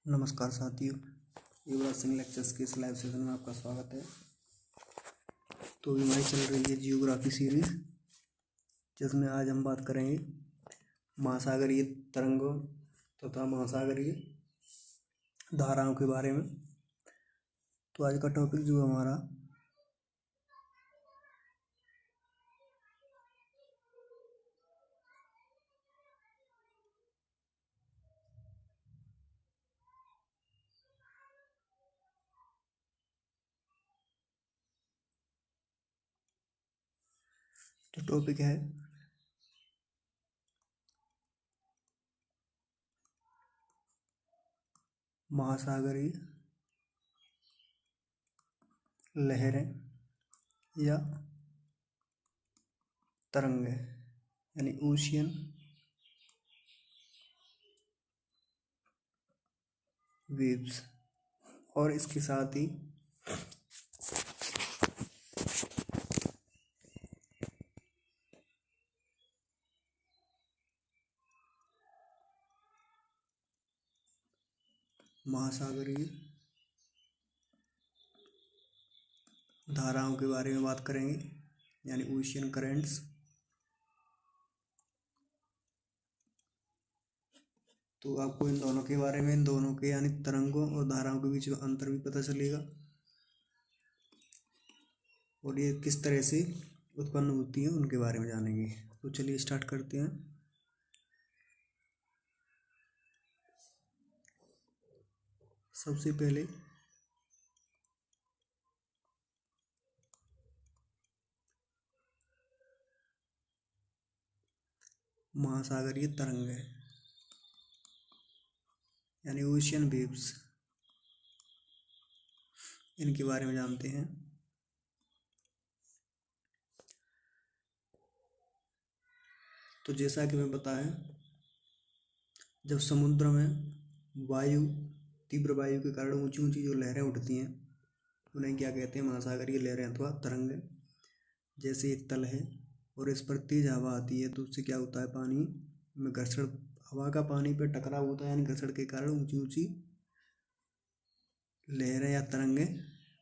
नमस्कार साथियों, युवराज सिंह लेक्चर्स के इस लाइव सेशन में आपका स्वागत है। तो अभी हमारी चल रही है जियोग्राफी सीरीज, जिसमें आज हम बात करेंगे महासागरीय तरंगों तथा महासागरीय धाराओं के बारे में। तो आज का टॉपिक जो हमारा जो टॉपिक है महासागरीय लहरें या तरंगे यानी ओशियन वेव्स, और इसके साथ ही महासागरीय धाराओं के बारे में बात करेंगे, यानी ओशियन करेंट्स। तो आपको इन दोनों के बारे में, इन दोनों के यानी तरंगों और धाराओं के बीच में अंतर भी पता चलेगा और ये किस तरह से उत्पन्न होती है उनके बारे में जानेंगे। तो चलिए स्टार्ट करते हैं। सबसे पहले महासागरीय तरंग है यानी ओशियन वेव्स, इनके बारे में जानते हैं। तो जैसा कि मैं बताया, जब समुद्र में तीव्र वायु के कारण ऊंची ऊंची जो लहरें उठती हैं, उन्हें क्या कहते हैं? महासागरीय लहरें अथवा तरंग। जैसे एक तल है और इस पर तेज हवा आती है, तो उससे क्या होता है? पानी में घर्षण, हवा का पानी पर टकराव होता है, यानी घर्षण के कारण ऊंची ऊंची लहरें या तरंगें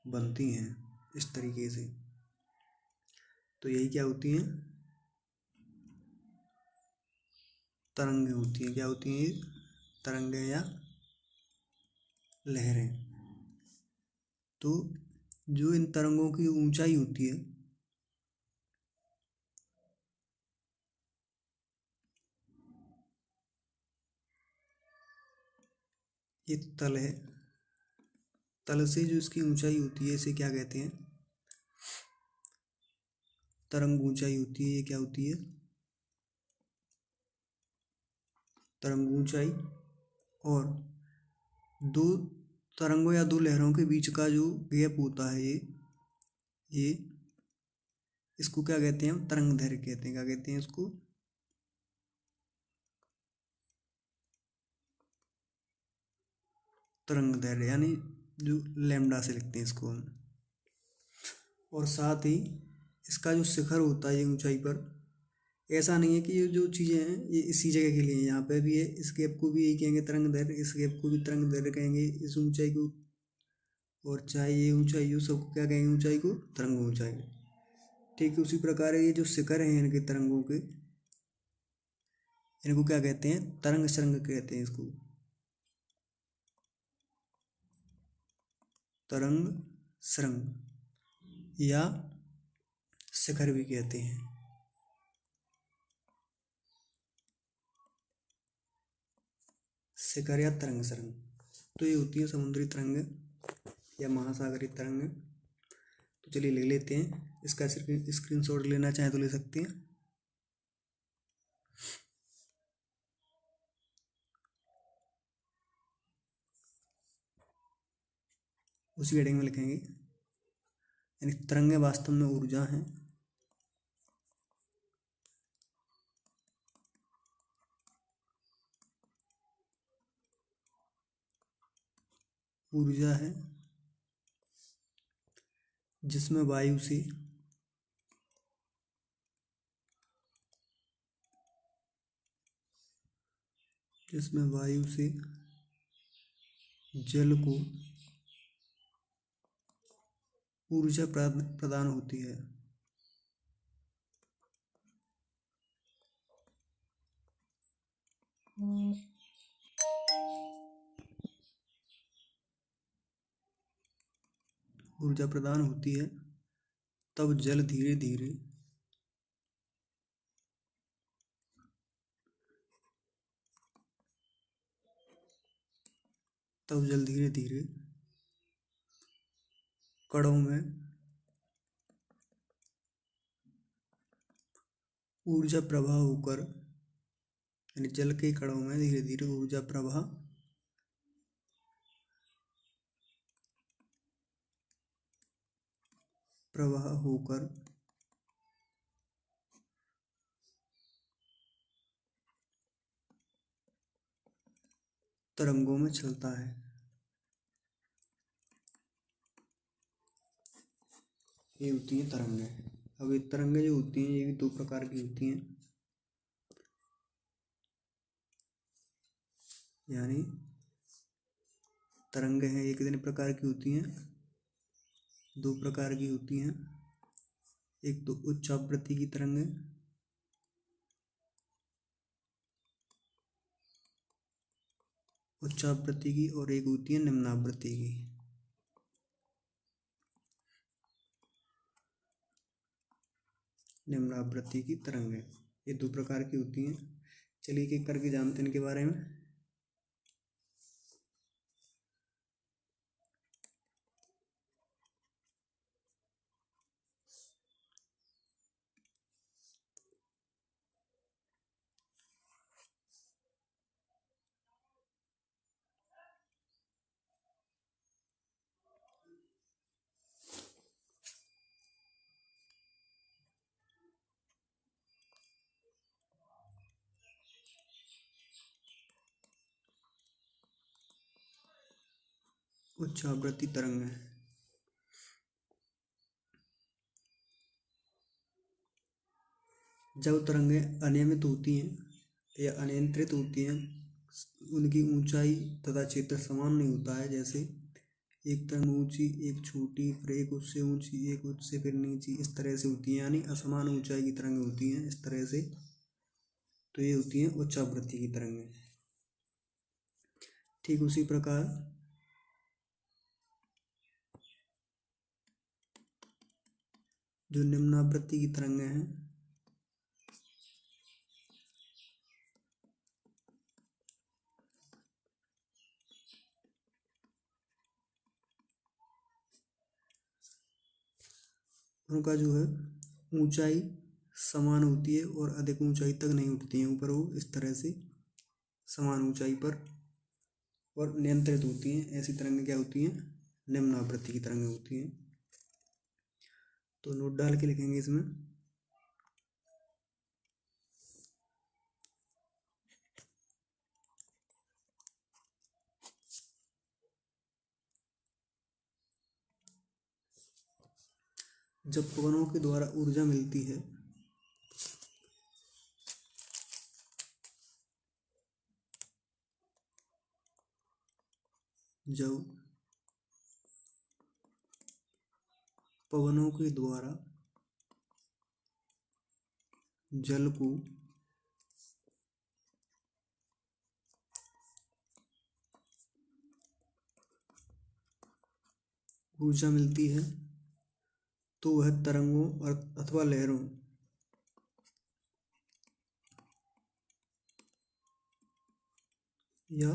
बनती हैं इस तरीके से। तो यही क्या होती हैं? तरंगें होती हैं। क्या होती हैं? तरंगें या लहरें। तो जो इन तरंगों की ऊंचाई होती है, ये तल है, तल से जो इसकी ऊंचाई होती है, इसे क्या कहते हैं? तरंग ऊंचाई होती है। ये क्या होती है? तरंग ऊंचाई। और दो तरंगों या दो लहरों के बीच का जो गैप होता है, ये इसको क्या कहते हैं? तरंग दैर्घ्य कहते हैं। क्या कहते हैं इसको? तरंग दैर्घ्य, यानी जो लैम्डा से लिखते हैं इसको हम। और साथ ही इसका जो शिखर होता है, ये ऊंचाई पर, ऐसा नहीं है कि ये जो चीज़ें हैं ये इसी जगह के लिए, यहाँ पे भी है, इस गैप को भी यही कहेंगे तरंग दैर्घ्य, इस गैप को भी तरंग दैर्घ्य कहेंगे, इस ऊंचाई को, और चाहे ये ऊंचाई हो, सबको क्या कहेंगे? ऊंचाई को तरंग ऊंचाई। ठीक है, उसी प्रकार ये जो शिखर हैं इनके तरंगों के, इनको क्या कहते हैं? तरंग शृंग कहते हैं इसको। तरंग शृंग या शिखर भी कहते हैं। शिखर या तरंग शृंग। तो ये होती है समुद्री तरंग या महासागरीय तरंग। तो चलिए ले लेते हैं। इसका स्क्रीनशॉट लेना चाहें तो ले सकते हैं। उसी हेडिंग में लिखेंगे, यानी तरंगें वास्तव में ऊर्जा हैं। ऊर्जा है जिसमें वायु से जल को ऊर्जा प्रदान होती है। ऊर्जा प्रदान होती है तब जल धीरे धीरे कणों में ऊर्जा प्रवाह होकर, यानी जल के कणों में धीरे धीरे ऊर्जा प्रवाह होकर तरंगों में चलता है। ये होती है तरंगें। अब ये तरंगें जो होती हैं ये भी दो प्रकार की होती हैं, यानी तरंगें हैं ये कितने प्रकार की होती हैं, दो प्रकार की होती हैं। एक तो उच्च आवृत्ति की तरंगें, उच्च आवृत्ति की, और एक होती है निम्न आवृत्ति की। निम्न आवृत्ति की तरंगें ये दो प्रकार की होती हैं। चलिए एक एक करके जानते हैं इनके बारे में। उच्च आवृत्ति तरंगें, जब तरंगें अनियमित होती हैं या अनियंत्रित होती हैं, उनकी ऊंचाई तथा क्षेत्र समान नहीं होता है। जैसे एक तरंग ऊंची, एक छोटी, फिर एक उससे ऊंची, एक उससे फिर नीची, इस तरह से होती हैं, यानी असमान ऊंचाई की तरंगें होती हैं इस तरह से। तो ये होती हैं उच्च आवृत्ति की तरंगें। ठीक उसी प्रकार जो निम्न आवृत्ति की तरंगें हैं, उनका जो है ऊंचाई समान होती है और अधिक ऊंचाई तक नहीं उठती हैं ऊपर, वो इस तरह से समान ऊंचाई पर और नियंत्रित होती हैं। ऐसी तरंगें क्या होती हैं, निम्न आवृत्ति की तरंगें होती हैं। तो नोट डाल के लिखेंगे इसमें। जब पवनों के द्वारा ऊर्जा मिलती है जब पवनों के द्वारा जल को ऊर्जा मिलती है तो वह तरंगों अथवा लहरों या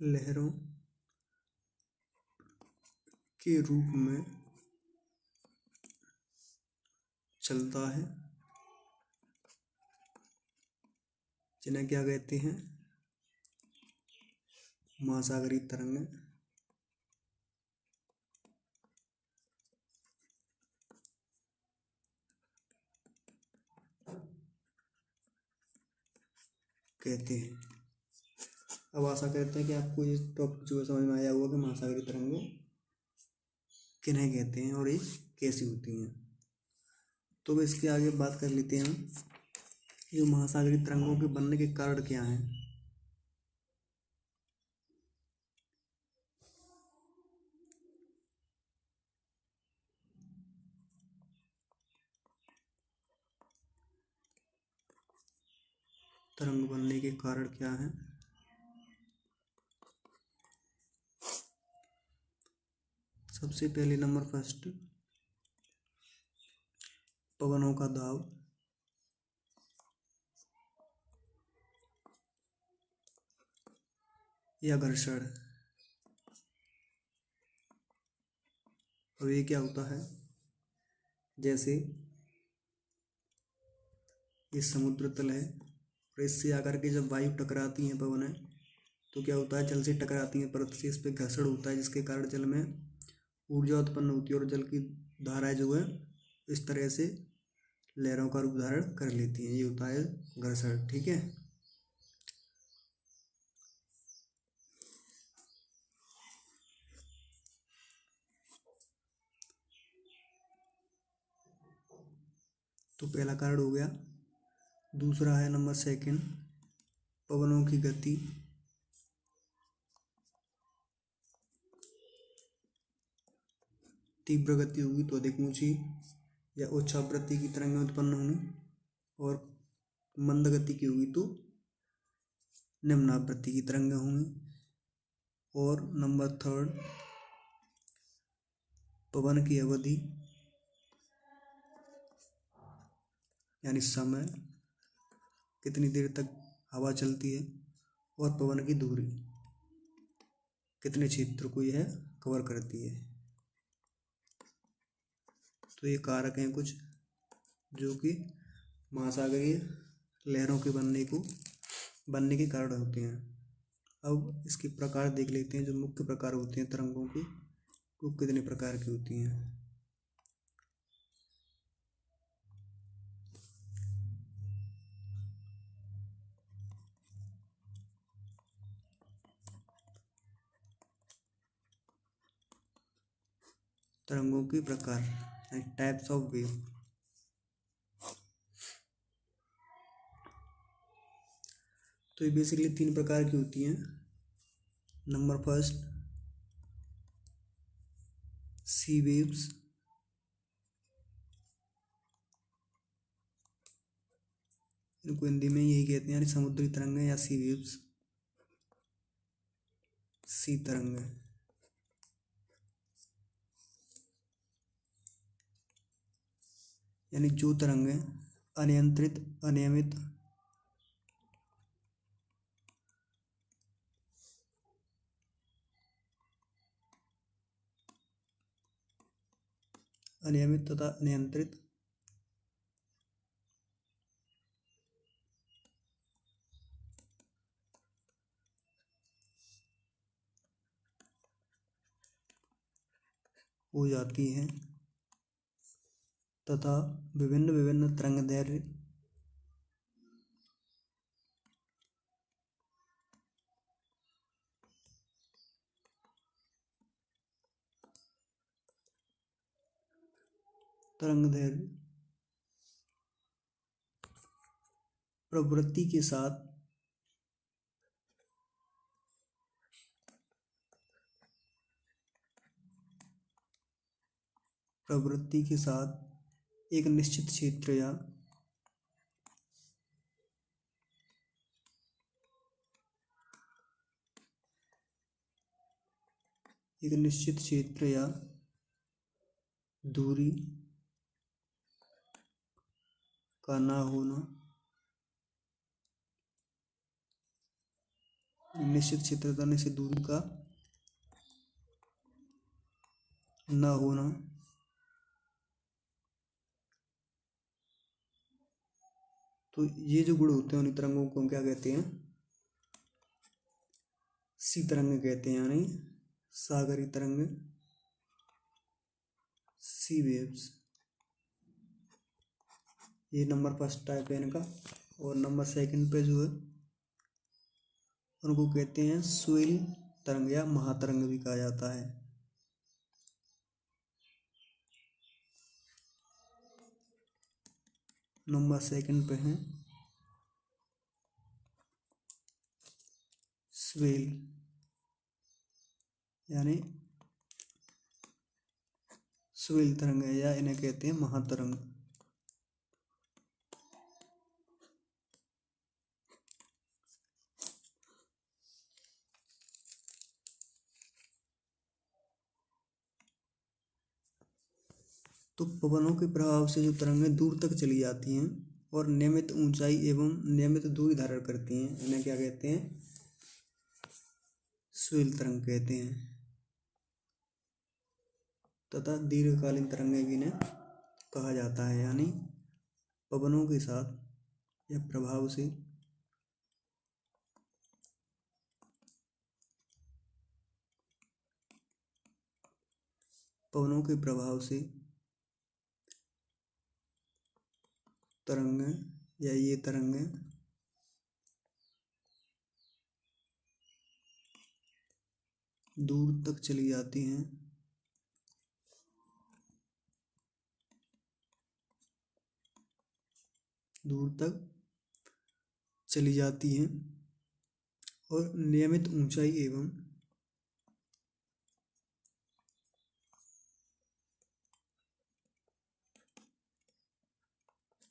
लहरों के रूप में चलता है, जिन्हें क्या कहते हैं, महासागरीय तरंगें। कहते हैं। अब आशा करते हैं कि आपको ये टॉपिक जो है समझ में आया होगा कि महासागरीय तरंगें किन्हें कहते हैं और ये कैसी होती हैं। तो इसके आगे बात कर लेते हैं हम, ये महासागरीय तरंगों के बनने के कारण क्या हैं। तरंग बनने के कारण क्या हैं? सबसे पहले नंबर फर्स्ट, पवनों का दाब, या घर्षण। अब ये क्या होता है, जैसे ये समुद्र तल है और इससे आकर के जब वायु टकराती हैं पवनें, तो क्या होता है, जल से टकराती हैं परत से, इस पर घर्षण होता है, जिसके कारण जल में ऊर्जा उत्पन्न होती है और जल की धाराएं जो है इस तरह से लहरों का रूप धारण कर लेती हैं। ये होता है घर्षण। ठीक है। तो पहला कारण हो गया। दूसरा है नंबर सेकंड, पवनों की गति। तीव्र गति होगी तो अधिक ऊंची या उच्च आवृत्ति की तरंगें उत्पन्न होंगी, और मंद गति की होगी तो निम्न आवृत्ति की तरंगें होंगी। और नंबर थर्ड, पवन की अवधि यानी समय, कितनी देर तक हवा चलती है, और पवन की दूरी, कितने क्षेत्र को यह कवर करती है। तो ये कारक हैं कुछ जो कि महासागरीय लहरों के बनने के कारण होते हैं। अब इसके प्रकार देख लेते हैं। जो मुख्य प्रकार होते हैं तरंगों के, वो कितने प्रकार की होती हैं। तरंगों के प्रकार, टाइप्स ऑफ वेव। तो ये बेसिकली 3 प्रकार की होती हैं। नंबर फर्स्ट, सी वेव्स। इनको हिंदी में यही कहते हैं, यानी समुद्री तरंगें या सी वेव्स, सी तरंगें। यानी जो तरंगें अनियंत्रित, अनियमित, अनियमित तथा अनियंत्रित हो जाती हैं तथा विभिन्न विभिन्न तरंगदैर्घ्य तरंगदैर्घ्य प्रवृत्ति के साथ एक निश्चित क्षेत्र या दूरी का ना होना, निश्चित क्षेत्र का निश्चित दूरी का न होना, तो ये जो गुण होते हैं उन तरंगों को हम क्या कहते हैं, सी तरंग कहते हैं, यानी सागरी तरंग, सी वेव्स। ये नंबर फर्स्ट टाइप है इनका। और नंबर सेकंड पे जो है उनको कहते हैं स्वेल तरंग या महातरंग भी कहा जाता है। नंबर सेकंड पे हैं स्वेल, यानी स्वेल तरंग है या इन्हें कहते हैं महातरंग। तो पवनों के प्रभाव से जो तरंगें दूर तक चली जाती हैं और नियमित ऊंचाई एवं नियमित दूरी धारण करती हैं, इन्हें क्या कहते हैं? स्वेल तरंग कहते हैं। तथा दीर्घकालीन तरंगें भी इन्हें कहा जाता है, यानी पवनों के साथ या प्रभाव से पवनों के प्रभाव से तरंगें या ये तरंगें दूर तक चली जाती हैं दूर तक चली जाती हैं और नियमित ऊंचाई एवं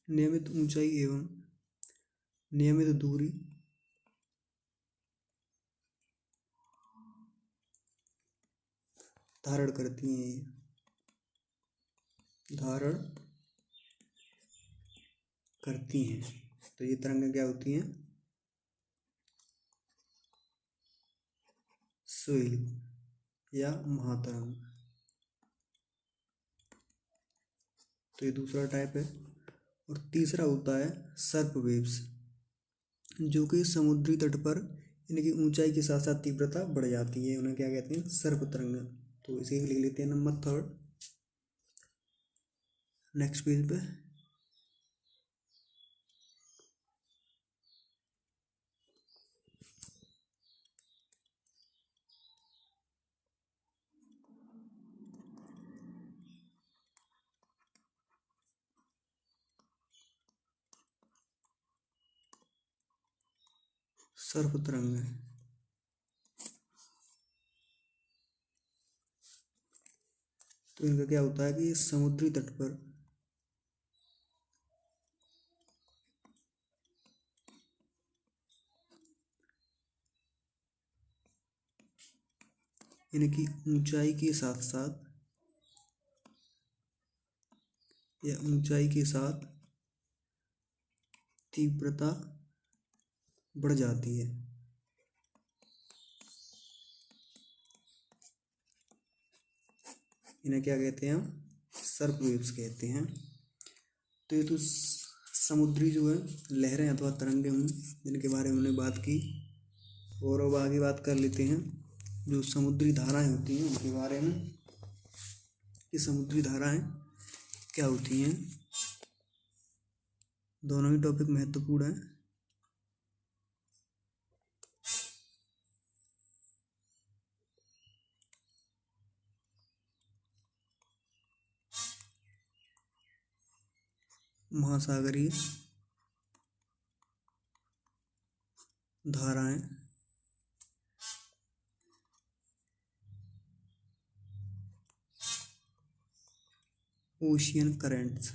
नियमित दूरी धारण करती हैं। तो ये तरंगें क्या होती हैं? स्वेल या महातरंग। तो ये दूसरा टाइप है। और तीसरा होता है सर्प वेव्स, जो कि समुद्री तट पर इनकी ऊंचाई के साथ साथ तीव्रता बढ़ जाती है, उन्हें क्या कहते हैं? सर्प तरंग। तो इसे लिख लेते हैं नंबर 3। नेक्स्ट पेज पे सर्प तरंग है। तो इनका क्या होता है कि समुद्री तट पर इनकी ऊंचाई के साथ तीव्रता बढ़ जाती है। इन्हें क्या कहते हैं? हम सर्प वेव्स कहते हैं। तो ये तो समुद्री जो है लहरें अथवा तरंगें हुई, जिनके बारे में हमने बात की। और अब आगे बात कर लेते हैं जो समुद्री धाराएं होती हैं उनके बारे में। ये समुद्री धाराएं क्या होती हैं? दोनों ही टॉपिक महत्वपूर्ण हैं। महासागरीय धाराएं ओशियन करेंट्स